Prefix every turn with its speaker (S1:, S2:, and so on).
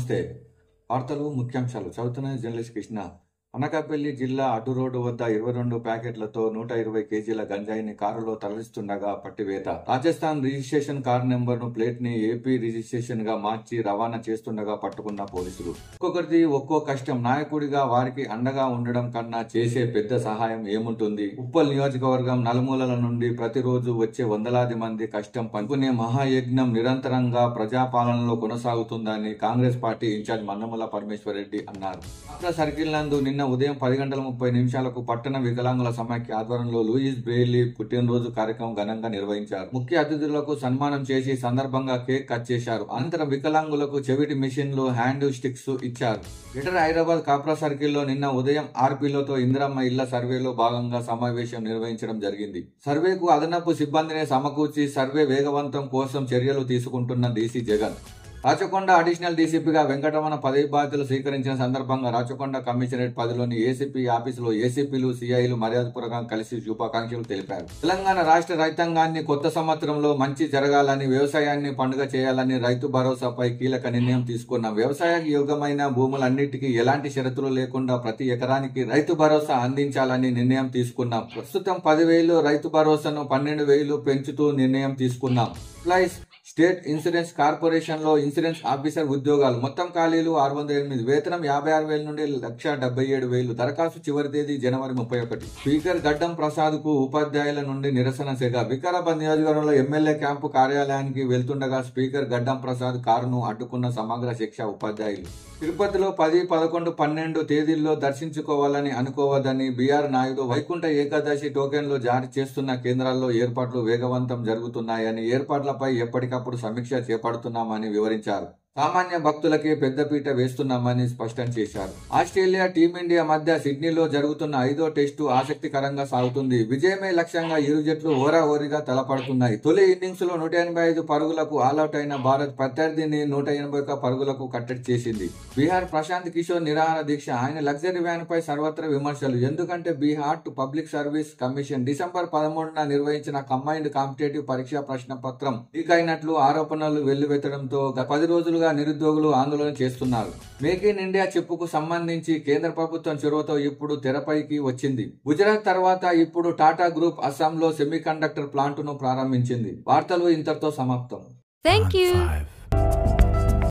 S1: నమస్తే. వార్తలు ముఖ్యాంశాలు చదువుతున్న జర్నలిస్ట్ కృష్ణ. అనకాపల్లి జిల్లా అడ్డు రోడ్డు వద్ద 22 ప్యాకెట్లతో 120 కేజీల గంజాయిని కారులో తరలిస్తుండగా పట్టివేత. రాజస్థాన్ రిజిస్ట్రేషన్ కారు నెంబర్ను ప్లేట్ ని ఏపీ రిజిస్ట్రేషన్ గా మార్చి రవాణా చేస్తుండగా పట్టుకున్న పోలీసులు. ఒక్కొక్కరిది ఒక్కో కష్టం. నాయకుడిగా వారికి అండగా ఉండడం కన్నా చేసే పెద్ద సహాయం ఏముంటుంది? ఉప్పల్ నియోజకవర్గం నలుమూలల నుండి ప్రతిరోజు వచ్చే వందలాది మంది కష్టం పంచుకునే మహాయజ్ఞం నిరంతరంగా ప్రజాపాలనలో కొనసాగుతుందని కాంగ్రెస్ పార్టీ ఇన్ఛార్జ్ మన్నముల పరమేశ్వర్ రెడ్డి అన్నారు. సర్కిల్ నందు నిన్న ఉదయం 10:30 పట్టణ వికలాంగుల సమాఖ్య ఆధ్వర్యంలో లూయిస్ బ్రెయిలీ పుట్టినరోజు కార్యక్రమం ఘనంగా నిర్వహించారు. ముఖ్య అతిథులకు సన్మానం చేసి సందర్భంగా కేక్ కట్ చేశారు. అనంతరం వికలాంగులకు చెవిటి మిషన్లు, హ్యాండ్ స్టిక్స్ ఇచ్చారు. గ్రేటర్ హైదరాబాద్ కాప్రా సర్కిల్లో నిన్న ఉదయం 6 పిల్లలతో ఇందిరమ్మ ఇళ్ల సర్వేలో భాగంగా సమావేశం నిర్వహించడం జరిగింది. సర్వేకు అదనపు సిబ్బందిని సమకూర్చి సర్వే వేగవంతం కోసం చర్యలు తీసుకుంటున్న డీసీ జగన్. రాచకొండ అడిషనల్ డీసీపీగా వెంకటరమణ పదవి బాధ్యతలు స్వీకరించిన సందర్భంగా రాచకొండ కమిషనరేట్ పరిధిలోని ఏసీపీ ఆఫీసులో ఏసీపీలు, సిఐలు మర్యాదపూర్వకంగా కలిసి శుభాకాంక్షలు తెలిపారు. తెలంగాణ రాష్ట్ర రైతాంగాన్ని కొత్త సంవత్సరంలో మంచి జరగాలని, వ్యవసాయాన్ని పండుగ చేయాలని రైతు భరోసాపై కీలక నిర్ణయం తీసుకున్నాం. వ్యవసాయ యోగ్యమైన భూములన్నిటికీ ఎలాంటి షరతులు లేకుండా ప్రతి ఎకరానికి రైతు భరోసా అందించాలని నిర్ణయం తీసుకున్నాం. ప్రస్తుతం 10,000 రైతు భరోసాను 12,000 పెంచుతూ నిర్ణయం తీసుకున్నాం. ఎంప్లాయీస్ స్టేట్ ఇన్సూరెన్స్ కార్పొరేషన్ లో ఇన్సూరెన్స్ ఆఫీసర్ ఉద్యోగాలు మొత్తం ఖాళీలు 608, వేతనం 56,000 నుండి 1,77,000. దరఖాస్తు చివరి తేదీ జనవరి 31. స్పీకర్ గడ్డం ప్రసాద్ కు ఉపాధ్యాయుల నుండి నిరసన సెగ. వికారాబాద్ నియోజకవర్గంలో ఎమ్మెల్యే క్యాంపు కార్యాలయానికి వెళ్తుండగా స్పీకర్ గడ్డం ప్రసాద్ కారును అడ్డుకున్న సమగ్ర శిక్ష ఉపాధ్యాయులు. తిరుపతిలో 10, 11, 12 తేదీల్లో దర్శించుకోవాలని అనుకోవద్దని బీఆర్ నాయుడు. వైకుంఠ ఏకాదశి టోకెన్లు జారీ చేస్తున్న కేంద్రాల్లో ఏర్పాట్లు వేగవంతం జరుగుతున్నాయని, ఏర్పాట్లపై ఎప్పటికప్పుడు సమీక్ష చేపడుతున్నామని వివరించారు. సామాన్య భక్తులకే పెద్దపీట వేస్తున్నామని స్పష్టం చేశారు. ఆస్ట్రేలియా, టీమిండియా మధ్య సిడ్నీలో జరుగుతున్న 5వ టెస్టు ఆసక్తికరంగా సాగుతుంది. విజయమే లక్ష్యంగా ఇరు జట్లు హోరాహోరీగా తలపడుతున్నాయి. తొలి ఇన్నింగ్స్ లో 185 పరుగులకు ఆల్అౌట్ అయిన భారత్ ప్రత్యర్థిని 181 పరుగులకు కట్టడి చేసింది. బీహార్ ప్రశాంత్ కిషోర్ నిరాహార దీక్ష. ఆయన లగ్జరీ వ్యాన్ పై సర్వత్రా విమర్శలు. ఎందుకంటే Bihar public service commission December 13న నిర్వహించిన కంబైన్డ్ కాంపిటేటివ్ పరీక్షా ప్రశ్న పత్రం లీక్ అయినట్లు ఆరోపణలు వెల్లువెత్తడంతో 10 రోజులుగా నిరుద్యోగులు ఆందోళన చేస్తున్నారు. మేక్ ఇన్ ఇండియా చెప్పుకు సంబంధించి కేంద్ర ప్రభుత్వం చొరవతో ఇప్పుడు తెరపైకి వచ్చింది. గుజరాత్ తర్వాత ఇప్పుడు టాటా గ్రూప్ అస్సాంలో సెమీ కండక్టర్ ప్లాంట్ ను ప్రారంభించింది. వార్తలు ఇంతటితో సమాప్తం.
S2: Thank you.